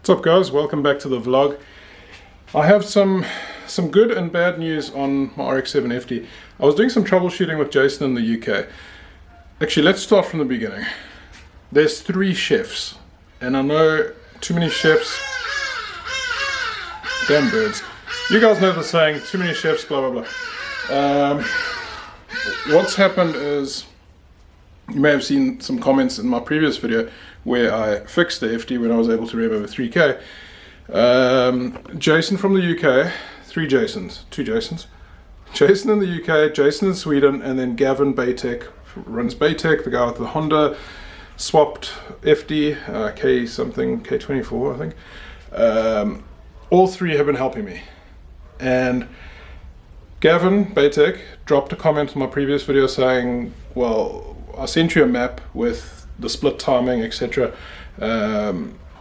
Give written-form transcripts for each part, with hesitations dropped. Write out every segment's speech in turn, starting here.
What's up guys, welcome back to the vlog. I have some good and bad news on my Rx7 FD. I was doing some troubleshooting with Jason in the UK. Actually, let's start from the beginning. There's 3 chefs, and I know too many chefs. Damn birds. You guys know the saying, too many chefs, blah blah blah. What's happened is, you may have seen some comments in my previous video where I fixed the FD when I was able to rev over 3K. Jason from the UK, 2 Jasons. Jason in the UK, Jason in Sweden, and then Gavin Baytech, runs Baytech, the guy with the Honda swapped FD, K something, K24 I think. All 3 have been helping me. And Gavin Baytech dropped a comment in my previous video saying, well, I sent you a map with the split timing, etc.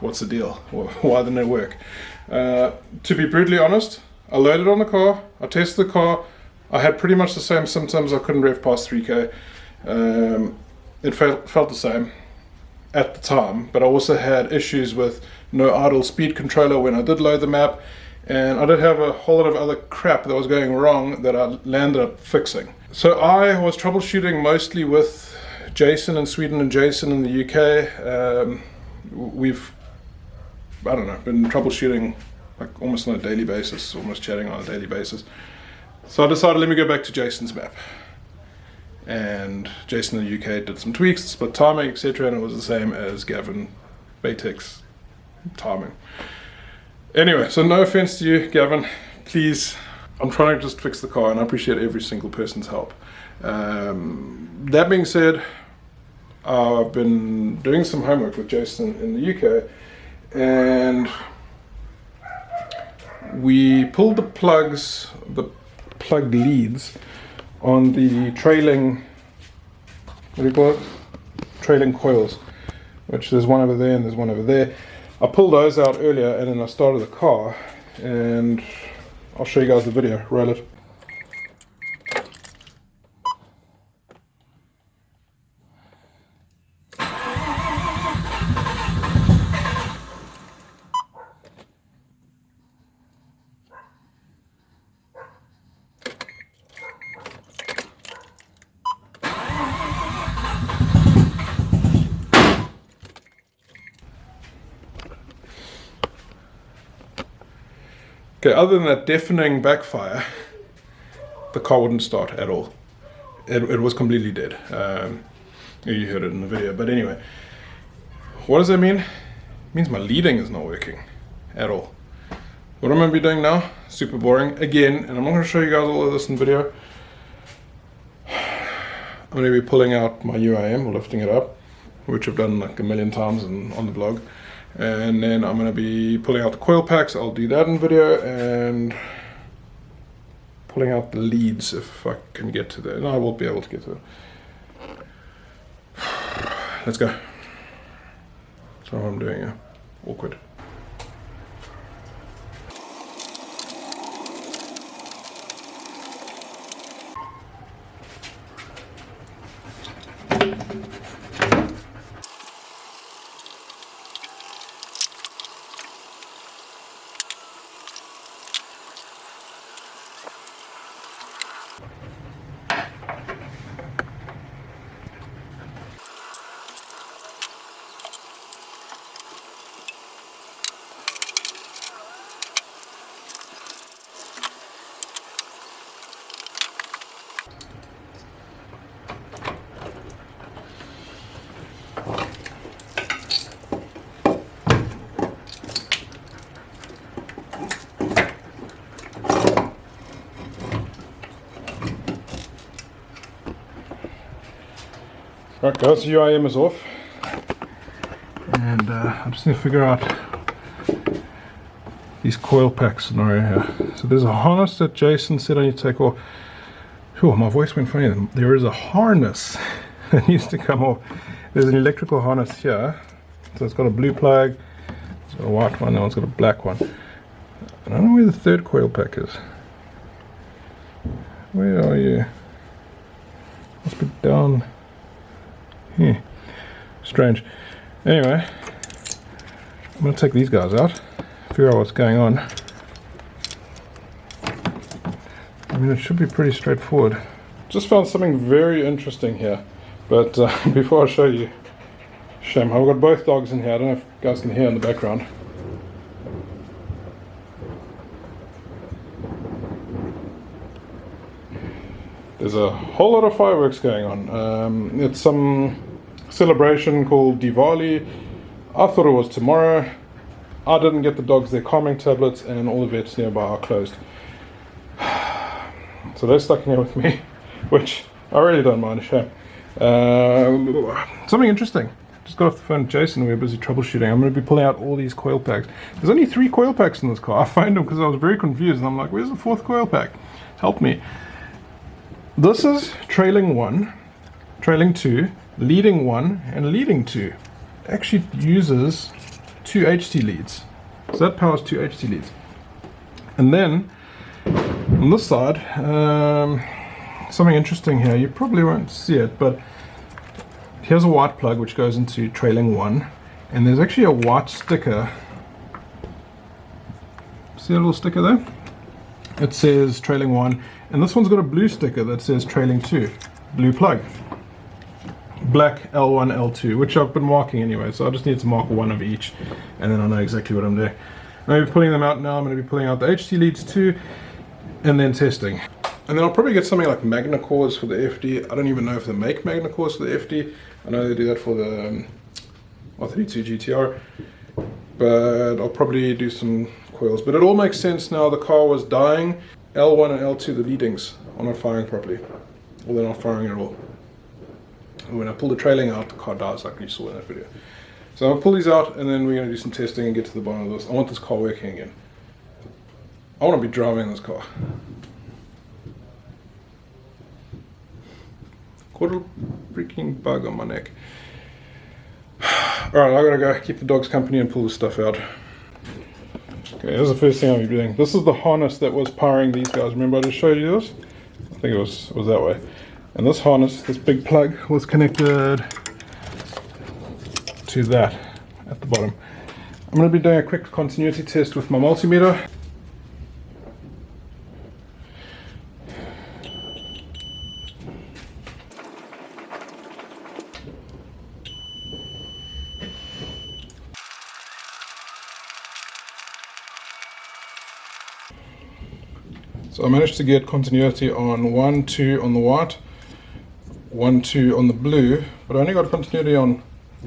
What's the deal? Why didn't it work? To be brutally honest, I loaded on the car, I tested the car, I had pretty much the same symptoms. I couldn't rev past 3K. It felt the same at the time, but I also had issues with no idle speed controller when I did load the map, and I did have a whole lot of other crap that was going wrong that I landed up fixing. So I was troubleshooting mostly with Jason in Sweden and Jason in the UK. We've, I don't know, been troubleshooting like almost on a daily basis, almost chatting on a daily basis. So I decided, let me go back to Jason's map. And Jason in the UK did some tweaks, split timing, etc., and it was the same as Gavin Baytech's timing. Anyway, so no offense to you, Gavin. Please, I'm trying to just fix the car, and I appreciate every single person's help. That being said, I've been doing some homework with Jason in the UK, and we pulled the plug leads on the trailing, what do you call it? Trailing coils, which there's one over there and there's one over there. I pulled those out earlier and then I started the car, and I'll show you guys the video. Roll it. Okay, other than that deafening backfire, the car wouldn't start at all. It was completely dead. You heard it in the video, but anyway. What does that mean? It means my leading is not working at all. What I'm going to be doing now, super boring, again, and I'm not going to show you guys all of this in video. I'm going to be pulling out my UIM, or lifting it up, which I've done like a million times on the vlog. And then I'm going to be pulling out the coil packs. I'll do that in video, and pulling out the leads if I can get to that. No, I won't be able to get to it. Let's go. That's what I'm doing, yeah. Awkward. Right guys, the UIM is off, and I just need to figure out these coil pack scenario here. So there's a harness that Jason said I need to take off. Oh, my voice went funny. There is a harness that needs to come off. There's an electrical harness here. So it's got a blue plug, it's got a white one, that one's got a black one. I don't know where the 3rd coil pack is. Where are you? Must be down here. Strange. Anyway, I'm going to take these guys out, figure out what's going on. I mean, it should be pretty straightforward. Just found something very interesting here, but before I show you, shame, I've got both dogs in here. I don't know if you guys can hear in the background. There's a whole lot of fireworks going on. It's some celebration called Diwali. I thought it was tomorrow. I didn't get the dogs their calming tablets, and all the vets nearby are closed. So they're stuck in here with me, which I really don't mind, a shame. Something interesting. Just got off the phone with Jason, we were busy troubleshooting. I'm going to be pulling out all these coil packs. There's only 3 coil packs in this car. I found them because I was very confused, and I'm like, where's the 4th coil pack? Help me. This is trailing 1, trailing 2, leading 1, and leading 2. It actually uses 2 HT leads. So that powers 2 HT leads. And then, on this side, something interesting here. You probably won't see it, but here's a white plug which goes into trailing 1. And there's actually a white sticker. See a little sticker there? It says trailing 1. And this one's got a blue sticker that says trailing 2, blue plug. Black L1, L2, which I've been marking anyway, so I just need to mark 1 of each, and then I know exactly what I'm doing. I'm going to be pulling them out now. I'm going to be pulling out the HT leads too, and then testing. And then I'll probably get something like magna cores for the FD. I don't even know if they make magna cores for the FD. I know they do that for the R32 GTR, but I'll probably do some coils. But it all makes sense now. The car was dying. L1 and L2, the leadings, are not firing properly. Or they're not firing at all. And when I pull the trailing out, the car dies like you saw in that video. So I'll pull these out, and then we're going to do some testing and get to the bottom of this. I want this car working again. I want to be driving this car. Caught a freaking bug on my neck. Alright, I gotta go keep the dogs company and pull this stuff out. Okay, here's the first thing I'll be doing. This is the harness that was powering these guys. Remember I just showed you this? I think it was that way. And this harness, this big plug, was connected to that at the bottom. I'm going to be doing a quick continuity test with my multimeter. So I managed to get continuity on 1, 2 on the white, 1, 2 on the blue, but I only got continuity on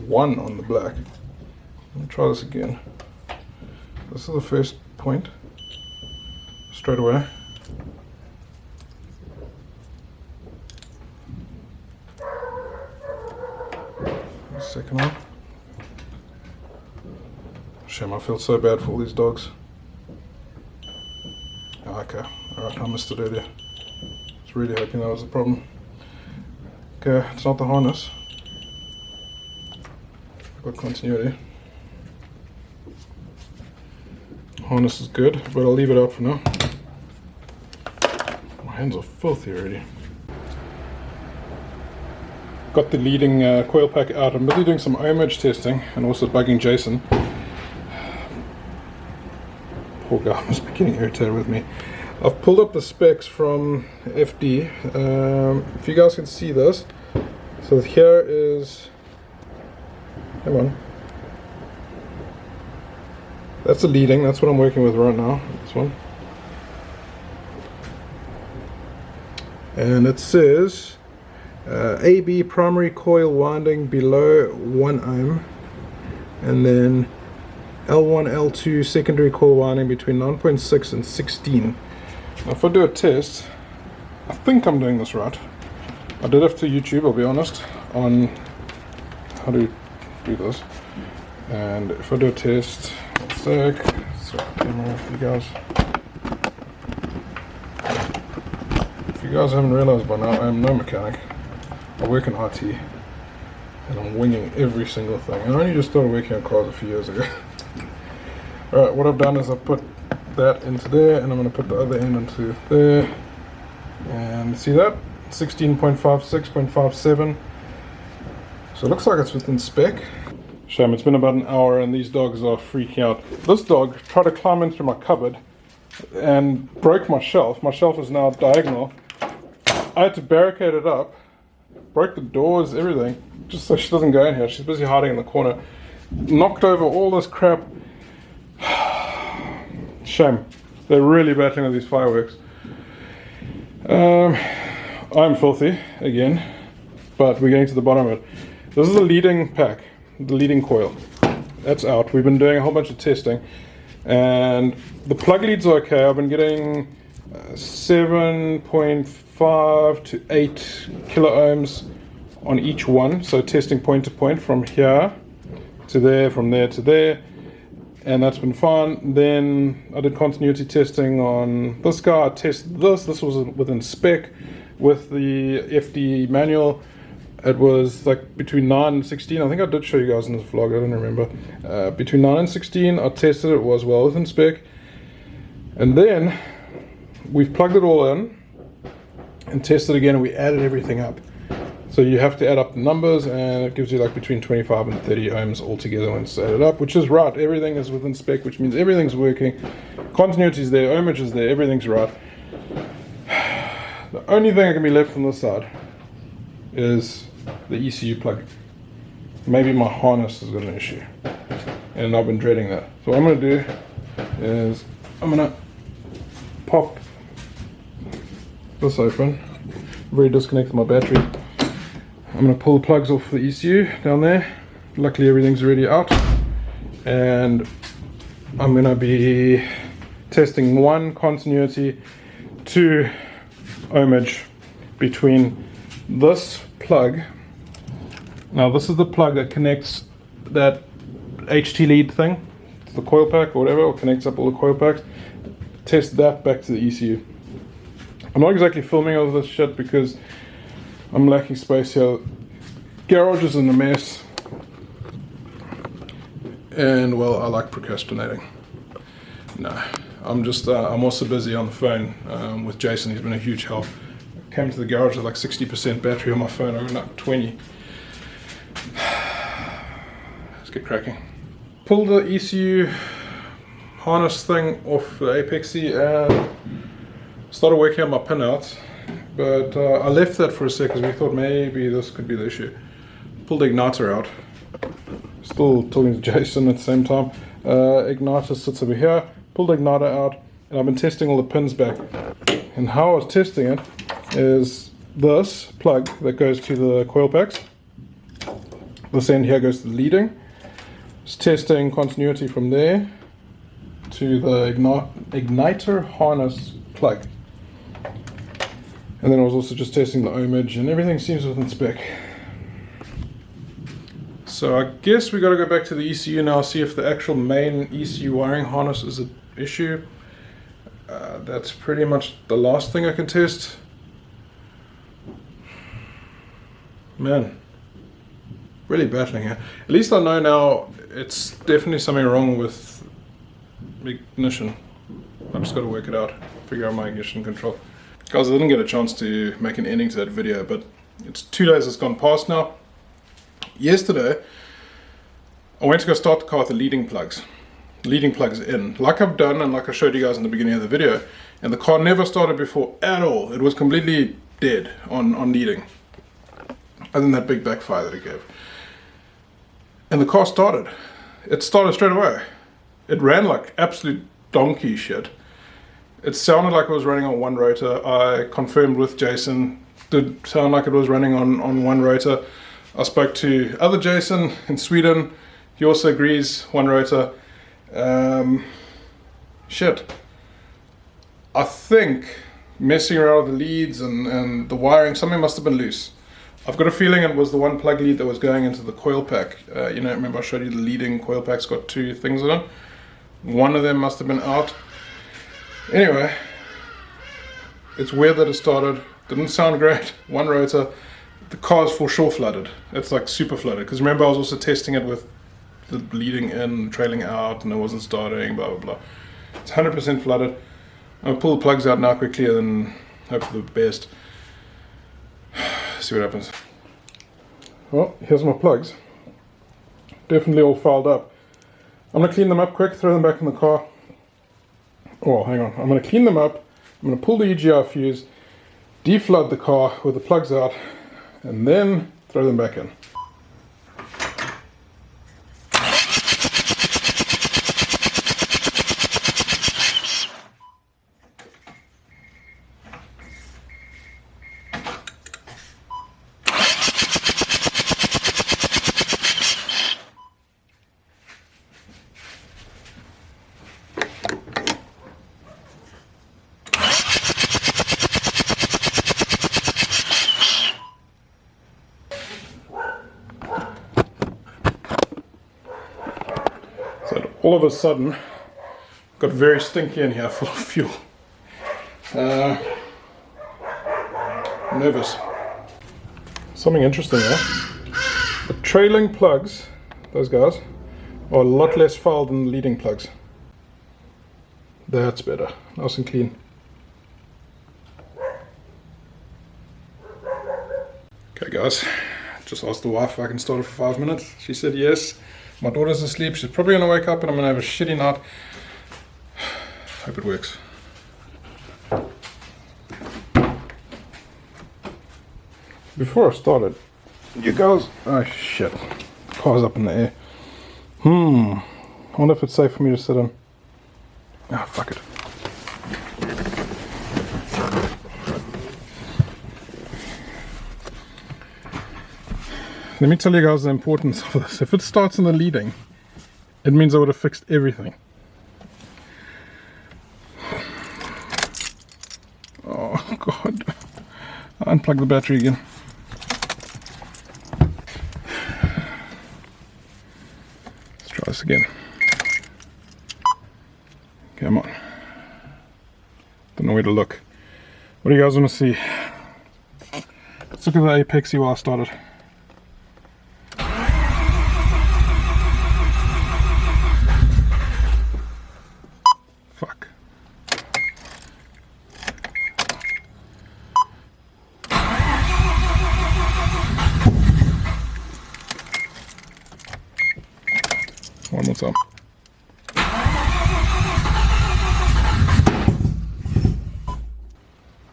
1 on the black. Let me try this again. This is the first point, straight away. The second one. Shame, I feel so bad for all these dogs. Oh, okay, alright, I missed it earlier. I was really hoping that was the problem. Okay, it's not the harness. I've got continuity. Harness is good, but I'll leave it out for now. My hands are filthy already. Got the leading coil pack out. I'm busy doing some ohmage testing and also bugging Jason. Poor guy must be getting irritated with me. I've pulled up the specs from FD. If you guys can see this, so here is, come on, that's the leading, that's what I'm working with right now, this one. And it says AB primary coil winding below 1 ohm, and then L1, L2 secondary coil winding between 9.6 and 16. Now if I do a test, I think I'm doing this right. I did have to YouTube, I'll be honest, on how to do this. And if I do a test, one sec, so camera off you guys. If you guys haven't realized by now, I am no mechanic. I work in IT, and I'm winging every single thing. I only just started working on cars a few years ago. Alright, what I've done is I've put that into there, and I'm going to put the other end into there. And see that? 16.56, 0.57. So it looks like it's within spec. Shame, it's been about an hour and these dogs are freaking out. This dog tried to climb in through my cupboard and broke my shelf. My shelf is now diagonal. I had to barricade it up, broke the doors, everything, just so she doesn't go in here. She's busy hiding in the corner. Knocked over all this crap. Shame. They're really battling with these fireworks. I'm filthy again, but we're getting to the bottom of it. This is the leading pack, the leading coil. That's out. We've been doing a whole bunch of testing, and the plug leads are okay. I've been getting 7.5 to 8 kilo ohms on each one, so testing point to point from here to there, from there to there, and that's been fine. Then I did continuity testing on this guy. I tested this was within spec with the FD manual. It was like between 9 and 16. I think I did show you guys in this vlog, I don't remember. Between 9 and 16, I tested it, was well within spec. And then we've plugged it all in and tested again, and we added everything up. So you have to add up the numbers, and it gives you like between 25 and 30 ohms altogether when it's added up, which is right. Everything is within spec, which means everything's working. Continuity is there, ohmage is there, everything's right. The only thing that can be left from this side is the ECU plug. Maybe my harness has got an issue, and I've been dreading that. So what I'm going to do is I'm going to pop this open. I've already disconnected my battery. I'm going to pull the plugs off the ECU down there. Luckily everything's already out, and I'm going to be testing 1 continuity, 2 ohmage between this plug. Now this is the plug that connects that HT lead thing, the coil pack or whatever, or connects up all the coil packs. Test that back to the ECU. I'm not exactly filming all this shit because I'm lacking space here. Garage is in a mess, and well, I like procrastinating. No, I'm just I'm also busy on the phone with Jason. He's been a huge help. Came to the garage with like 60% battery on my phone. I'm up 20. Let's get cracking. Pull the ECU harness thing off the Apexy and started working on my pinouts, but I left that for a sec because we thought maybe this could be the issue. Pulled the igniter out. Still talking to Jason at the same time. Igniter sits over here. Pulled the igniter out, and I've been testing all the pins back. And how I was testing it is this plug that goes to the coil packs. This end here goes to the leading. Just testing continuity from there to the igniter harness plug. And then I was also just testing the ohmage, and everything seems within spec. So I guess we got to go back to the ECU now, see if the actual main ECU wiring harness is an issue. That's pretty much the last thing I can test. Man, really battling here. At least I know now it's definitely something wrong with ignition. I've just got to work it out, figure out my ignition control. Guys, I didn't get a chance to make an ending to that video, but it's 2 days that's gone past now. Yesterday, I went to go start the car with the leading plugs. The leading plugs in, like I've done and like I showed you guys in the beginning of the video, and the car never started before at all. It was completely dead on leading, other than that big backfire that it gave. And the car started. It started straight away. It ran like absolute donkey shit. It sounded like it was running on one rotor. I confirmed with Jason, did sound like it was running on one rotor. I spoke to other Jason in Sweden. He also agrees, one rotor. Shit. I think messing around with the leads and the wiring, something must have been loose. I've got a feeling it was the one plug lead that was going into the coil pack. You know, remember I showed you the leading coil pack's got 2 things in it. One of them must have been out. Anyway, it's weird that it started. Didn't sound great. One rotor. The car's for sure flooded. It's like super flooded. Because remember I was also testing it with the leading in, trailing out, and it wasn't starting, blah, blah, blah. It's 100% flooded. I'll pull the plugs out now quickly and then hope for the best. See what happens. Well, here's my plugs. definitely all fouled up. I'm going to clean them up quick, throw them back in the car. Oh, hang on. I'm going to clean them up. I'm going to pull the EGR fuse, deflood the car with the plugs out, and then throw them back in. So all of a sudden, got very stinky in here, full of fuel. Nervous. Something interesting there. The trailing plugs, those guys, are a lot less foul than the leading plugs. That's better, nice and clean. Okay guys, just asked the wife if I can start it for 5 minutes. She said yes. My daughter's asleep, she's probably gonna wake up and I'm gonna have a shitty night. Hope it works. Before I started, you guys, oh shit, car's up in the air. I wonder if it's safe for me to sit in. Ah, fuck it. Let me tell you guys the importance of this. If it starts in the leading, it means I would have fixed everything. Oh god. I'll unplug the battery again. Let's try this again. Come on. Don't know where to look. What do you guys want to see? Let's look at the apex, see where I started. Fuck. One more time.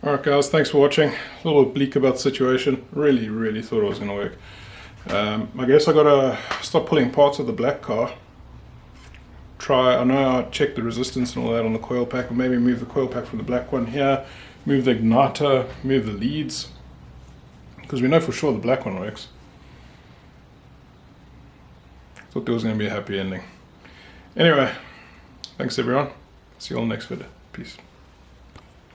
Alright guys, thanks for watching. A little bleak about the situation. Really thought it was going to work. I guess I gotta stop pulling parts of the black car. I know I checked the resistance and all that on the coil pack, but maybe move the coil pack from the black one here, move the igniter, move the leads, because we know for sure the black one works. Thought there was going to be a happy ending. Anyway, thanks everyone. See you all next video. Peace.